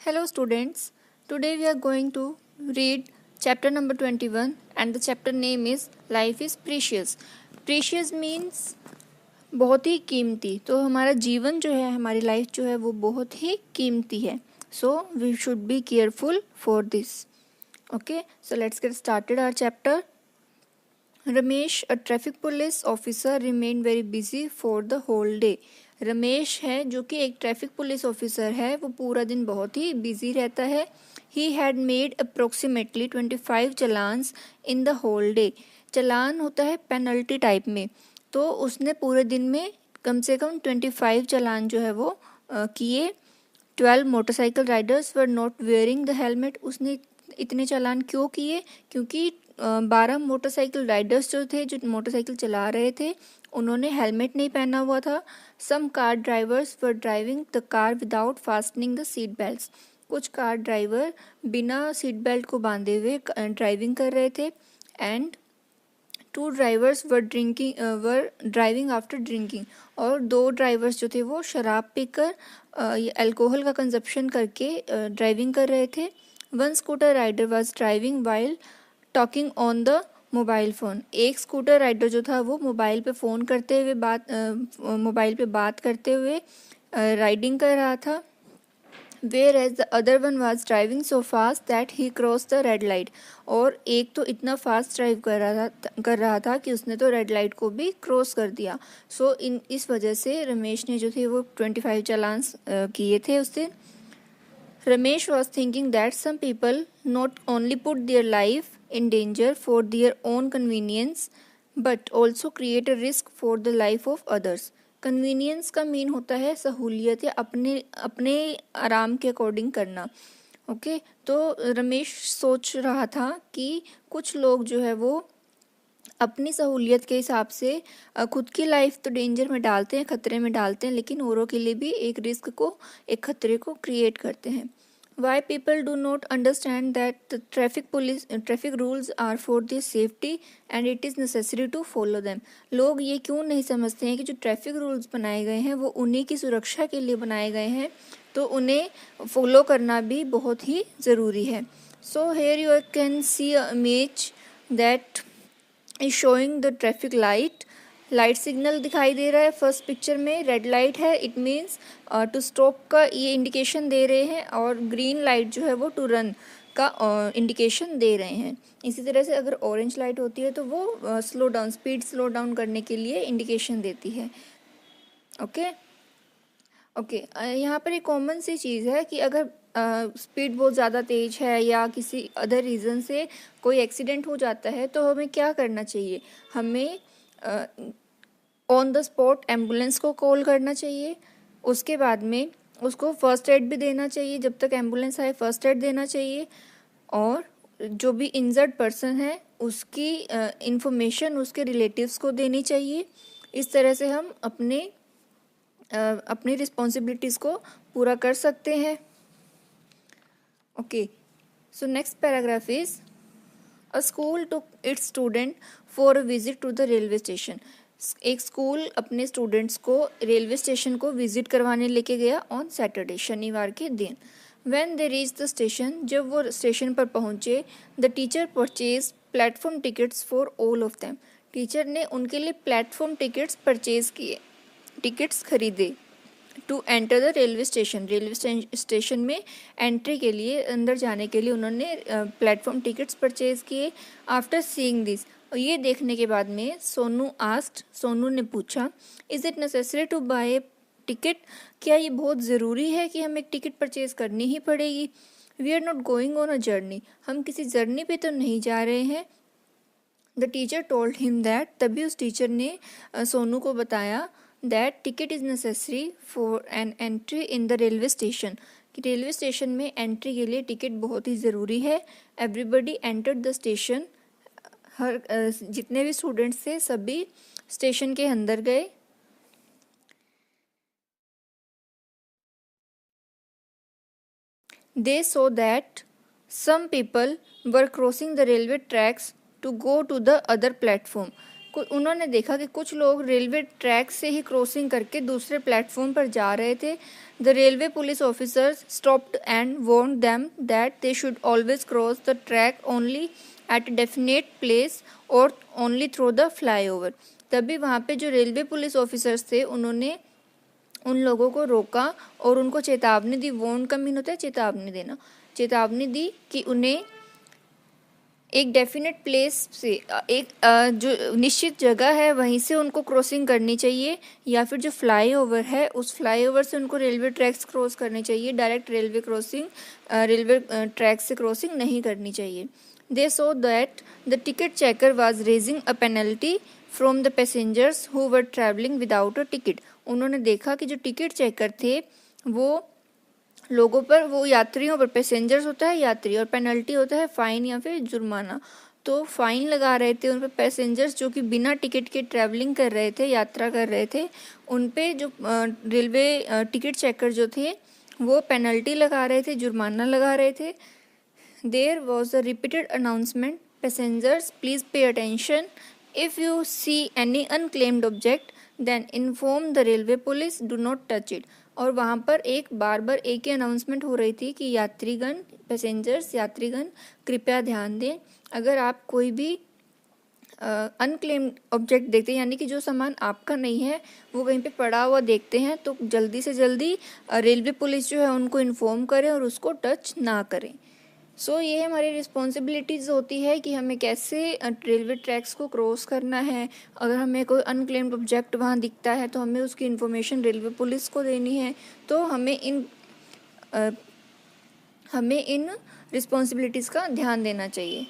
Hello students, today we are going to read chapter number 21 and the chapter name is Life is Precious. Precious means बहुत ही कीमती. तो हमारा जीवन जो है, हमारी लाइफ जो है वो बहुत ही कीमती है. So we should be careful for this. Okay, so let's get started our chapter. Ramesh, a traffic police officer, remained very busy for the whole day. Ramesh है जो कि एक ट्रैफिक पुलिस ऑफिसर है, वो पूरा दिन बहुत ही बिजी रहता है. He had made approximately 25 challans in the whole day. Challan होता है पेनल्टी टाइप में, तो उसने पूरे दिन में कम से कम 25 चलान जो है वो किए. 12 motorcycle Riders were not wearing the helmet. उसने इतने चालान क्यों किए? क्योंकि 12 मोटरसाइकिल राइडर्स जो थे, जो मोटरसाइकिल चला रहे थे, उन्होंने हेलमेट नहीं पहना हुआ था. Some car drivers were driving the car without fastening the seat belts. कुछ कार ड्राइवर बिना सीट बेल्ट को बांधे हुए ड्राइविंग कर रहे थे. And 2 drivers were driving after drinking. और 2 ड्राइवर्स जो थे वो शराब पीकर अल्कोहल का कंजप्शन करके ड्राइविंग कर रहे थे. 1 scooter rider was driving while talking on the mobile phone. एक स्कूटर राइडर जो था वो मोबाइल पे बात करते हुए राइडिंग कर रहा था. Whereas the other one was driving so fast that he cross the red light. और एक तो इतना फास्ट ड्राइव कर रहा था कि उसने तो रेड लाइट को भी क्रॉस कर दिया. सो इस वजह से रमेश ने जो थे वो 25 चालान्स किए थे उस दिन. Ramesh was thinking that some people not only put their life in danger for their own convenience but also create a risk for the life of others. Convenience का मीन होता है सहूलियत या अपने आराम के अकॉर्डिंग करना. ओके, तो रमेश सोच रहा था कि कुछ लोग जो है वो अपनी सहूलियत के हिसाब से खुद की लाइफ तो डेंजर में डालते हैं, खतरे में डालते हैं, लेकिन औरों के लिए भी एक रिस्क को, एक खतरे को क्रिएट करते हैं. Why people do not understand that the traffic rules are for their safety and it is necessary to follow them. लोग ये क्यों नहीं समझते हैं कि जो ट्रैफिक रूल्स बनाए गए हैं वो उन्हीं की सुरक्षा के लिए बनाए गए हैं, तो उन्हें फॉलो करना भी बहुत ही ज़रूरी है. So here you can see a image that is showing the traffic light. Light signal दिखाई दे रहा है. फर्स्ट पिक्चर में रेड लाइट है, इट मीन्स टू स्टॉप का ये इंडिकेशन दे रहे हैं, और ग्रीन लाइट जो है वो टू रन का इंडिकेशन दे रहे हैं. इसी तरह से अगर ऑरेंज लाइट होती है तो वो स्पीड स्लो डाउन करने के लिए इंडिकेशन देती है. ओके, यहाँ पर एक कॉमन सी चीज़ है कि अगर स्पीड बहुत ज़्यादा तेज़ है या किसी अदर रीज़न से कोई एक्सीडेंट हो जाता है तो हमें क्या करना चाहिए? हमें ऑन द स्पॉट एम्बुलेंस को कॉल करना चाहिए. उसके बाद में उसको फर्स्ट एड भी देना चाहिए. जब तक एम्बुलेंस आए फर्स्ट एड देना चाहिए. और जो भी इंजर्ड पर्सन है उसकी इंफॉर्मेशन उसके रिलेटिव्स को देनी चाहिए. इस तरह से हम अपनी रिस्पॉन्सिबिलिटीज़ को पूरा कर सकते हैं. Okay, so next paragraph is a school took its student for a visit to the railway station. एक स्कूल अपने स्टूडेंट्स को रेलवे स्टेशन को विजिट करवाने लेके गया ऑन सैटरडे, शनिवार के दिन. When they reach the station, जब वो स्टेशन पर पहुंचे, the teacher purchase platform tickets for all of them. Teacher ने उनके लिए प्लेटफॉर्म टिकट्स परचेज किए, टिकट्स खरीदे. To enter the railway station, railway station में एंट्री के लिए, अंदर जाने के लिए उन्होंने प्लेटफॉर्म टिकट्स परचेज किए. आफ्टर सीइंग दिस, और ये देखने के बाद में सोनू ने पूछा, is it necessary to buy ticket? क्या ये बहुत ज़रूरी है कि हमें एक टिकट परचेज करनी ही पड़ेगी? We are not going on a journey. हम किसी जर्नी पे तो नहीं जा रहे हैं. The teacher told him that, तभी उस टीचर ने सोनू को बताया that ticket is necessary for an entry in the railway station, कि रेलवे स्टेशन में एंट्री के लिए टिकट बहुत ही ज़रूरी है. Everybody entered the station. हर जितने भी स्टूडेंट्स थे सभी स्टेशन के अंदर गए. दे so that some people were crossing the railway tracks to go to the other platform. उन्होंने देखा कि कुछ लोग रेलवे ट्रैक से ही क्रॉसिंग करके दूसरे प्लेटफॉर्म पर जा रहे थे। The railway police officers stopped and warned them that they should always cross the track only at definite place और ओनली थ्रू द फ्लाईओवर। तभी वहाँ पे जो रेलवे पुलिस ऑफिसर्स थे उन्होंने उन लोगों को रोका और उनको चेतावनी दी। वार्न का मीन होता है चेतावनी देना। चेतावनी दी कि उन्हें एक डेफिनेट प्लेस से एक जो निश्चित जगह है वहीं से उनको क्रॉसिंग करनी चाहिए, या फिर जो फ्लाईओवर है उस फ्लाईओवर से उनको रेलवे ट्रैक्स क्रॉस करनी चाहिए। डायरेक्ट रेलवे ट्रैक से क्रॉसिंग नहीं करनी चाहिए। They so that the ticket checker was raising a penalty from the passengers who were travelling without a ticket. उन्होंने देखा कि जो टिकट चेकर थे वो लोगों पर, वो यात्रियों पर, पैसेंजर्स होता है यात्री और पेनल्टी होता है फाइन या फिर जुर्माना, तो फाइन लगा रहे थे उन पर पैसेंजर्स जो कि बिना टिकट के ट्रैवलिंग कर रहे थे, यात्रा कर रहे थे। उन पे जो रेलवे टिकट चेकर जो थे वो पेनल्टी लगा रहे थे, जुर्माना लगा रहे थे। There was a repeated announcement, passengers please pay attention, if you see any unclaimed object then inform the railway police, do not touch it. और वहाँ पर एक बार एक ही अनाउंसमेंट हो रही थी कि यात्रीगण, पैसेंजर्स, यात्रीगण कृपया ध्यान दें, अगर आप कोई भी अनक्लेम्ड ऑब्जेक्ट देखते हैं, यानी कि जो सामान आपका नहीं है वो कहीं पे पड़ा हुआ देखते हैं, तो जल्दी से जल्दी रेलवे पुलिस जो है उनको इन्फॉर्म करें और उसको टच ना करें। सो ये हमारी रिस्पॉन्सिबिलिटीज़ होती है कि हमें कैसे रेलवे ट्रैक्स को क्रॉस करना है। अगर हमें कोई अनक्लेम्ड ऑब्जेक्ट वहाँ दिखता है तो हमें उसकी इन्फॉर्मेशन रेलवे पुलिस को देनी है। तो हमें इन रिस्पॉन्सिबिलिटीज़ का ध्यान देना चाहिए।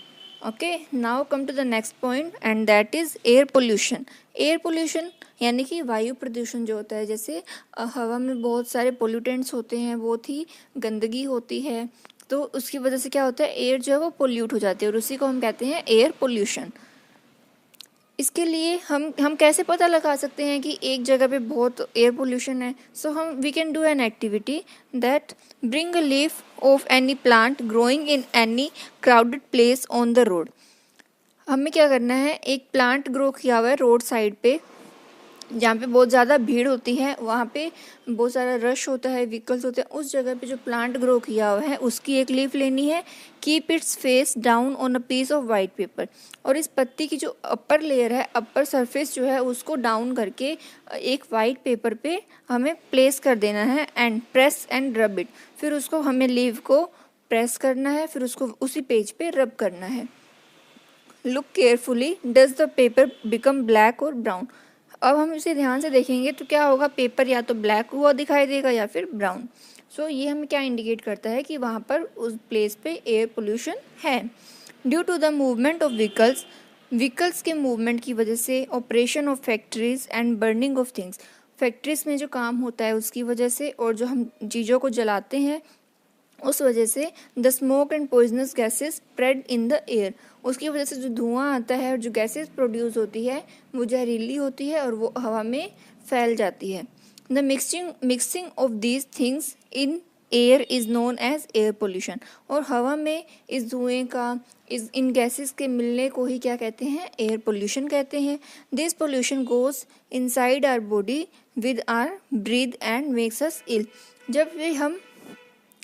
Okay, now come to the next point and that is air pollution. Air pollution यानी कि वायु प्रदूषण जो होता है, जैसे हवा में बहुत सारे पोल्यूटेंट्स होते हैं, बहुत ही गंदगी होती है, तो उसकी वजह से क्या होता है, एयर जो है वो पोल्यूट हो जाती है और उसी को हम कहते हैं एयर पोल्यूशन। इसके लिए हम कैसे पता लगा सकते हैं कि एक जगह पे बहुत एयर पोल्यूशन है। So we can do an activity that bring a leaf of any plant growing in any crowded place on the road. हमें क्या करना है, एक प्लांट ग्रो किया हुआ है रोड साइड पे जहाँ पे बहुत ज़्यादा भीड़ होती है, वहाँ पे बहुत सारा रश होता है, व्हीकल्स होते हैं, उस जगह पे जो प्लांट ग्रो किया हुआ है उसकी एक लीफ लेनी है। Keep its face down on a piece of white paper, और इस पत्ती की जो अपर लेयर है, अपर सरफेस जो है उसको डाउन करके एक वाइट पेपर पे हमें प्लेस कर देना है and press and rub it. फिर उसको हमें लीफ को प्रेस करना है, फिर उसको उसी पेज पे रब करना है। Look carefully, does the paper become black और ब्राउन। अब हम इसे ध्यान से देखेंगे तो क्या होगा, पेपर या तो ब्लैक हुआ दिखाई देगा या फिर ब्राउन। सो ये हमें क्या इंडिकेट करता है कि वहाँ पर उस प्लेस पे एयर पोल्यूशन है। Due to the movement of vehicles के मूवमेंट की वजह से, operation of factories and burning of things, factories में जो काम होता है उसकी वजह से, और जो हम चीज़ों को जलाते हैं उस वजह से, the smoke and poisonous gases spread in the air, उसकी वजह से जो धुआं आता है और जो गैसेस प्रोड्यूस होती है वो जहरीली होती है और वो हवा में फैल जाती है। The mixing of these things in air is known as air pollution. और हवा में इस धुएं का, इन गैसेस के मिलने को ही क्या कहते हैं, एयर पोल्यूशन कहते हैं। This pollution goes inside our body with our breath and makes us ill. जब भी हम,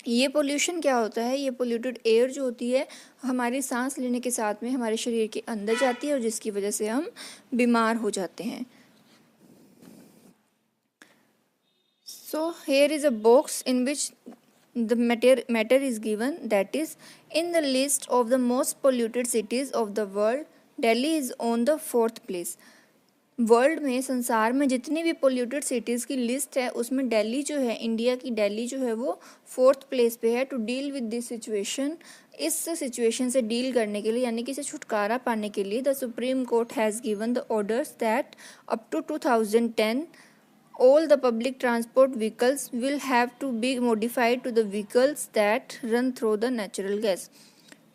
ये पोल्यूशन क्या होता है, ये पोल्यूटेड एयर जो होती है हमारी सांस लेने के साथ में हमारे शरीर के अंदर जाती है और जिसकी वजह से हम बीमार हो जाते हैं। So here is a box in which the matter is given, that is, in the list of the most polluted cities of the world, Delhi is on the 4th place। World में, संसार में जितनी भी polluted cities की list है उसमें दिल्ली जो है, इंडिया की दिल्ली जो है वो 4th प्लेस पे है। To deal with this situation, इस सिचुएशन से डील करने के लिए, यानी कि इसे छुटकारा पाने के लिए, the Supreme Court has given the orders that up to 2010 all the public transport vehicles will have to be modified to the vehicles that run through the natural gas।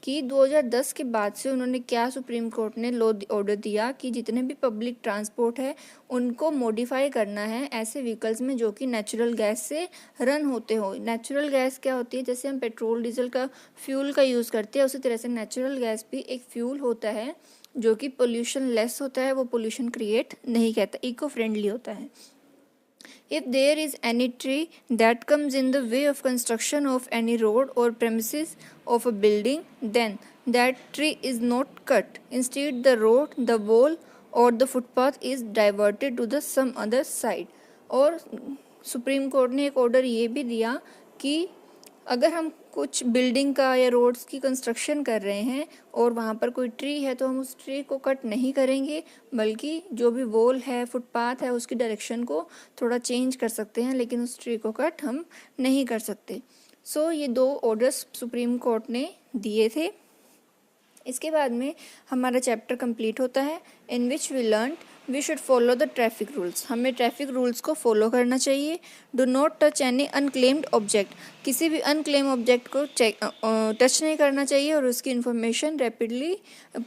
कि 2010 के बाद से उन्होंने क्या, सुप्रीम कोर्ट ने law order दिया कि जितने भी पब्लिक ट्रांसपोर्ट है उनको मॉडिफाई करना है ऐसे व्हीकल्स में जो कि नेचुरल गैस से रन होते हो। नेचुरल गैस क्या होती है, जैसे हम पेट्रोल डीजल का फ्यूल का यूज़ करते हैं, उसी तरह से नेचुरल गैस भी एक फ्यूल होता है जो कि पोल्यूशन लेस होता है, वो पोल्यूशन क्रिएट नहीं करता, इको फ्रेंडली होता है। If there is any tree that comes in the way of construction of any road or premises of a building, then that tree is not cut. Instead, the road, the wall, or the footpath is diverted to the some other side. और supreme court ने एक order ये भी दिया कि अगर हम कुछ बिल्डिंग का या रोड्स की कंस्ट्रक्शन कर रहे हैं और वहाँ पर कोई ट्री है तो हम उस ट्री को कट नहीं करेंगे, बल्कि जो भी वॉल है, फुटपाथ है, उसकी डायरेक्शन को थोड़ा चेंज कर सकते हैं, लेकिन उस ट्री को कट हम नहीं कर सकते। सो ये 2 ऑर्डर्स सुप्रीम कोर्ट ने दिए थे। इसके बाद में हमारा चैप्टर कंप्लीट होता है, in which we learn we should follow the traffic rules. हमें ट्रैफिक रूल्स को फॉलो करना चाहिए। Do not touch any unclaimed object, किसी भी अनक्लेम ऑब्जेक्ट को टच नहीं करना चाहिए और उसकी इन्फॉर्मेशन रैपिडली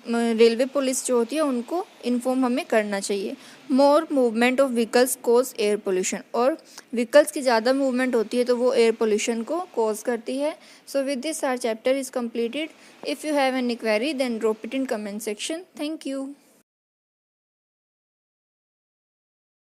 रेलवे पुलिस जो होती है उनको इन्फॉर्म हमें करना चाहिए। More movement of vehicles cause air pollution, और व्हीकल्स की ज़्यादा मूवमेंट होती है तो वो एयर पोल्यूशन को कॉज करती है। So with this our chapter is completed. If you have any query then drop it in comment section. Thank you.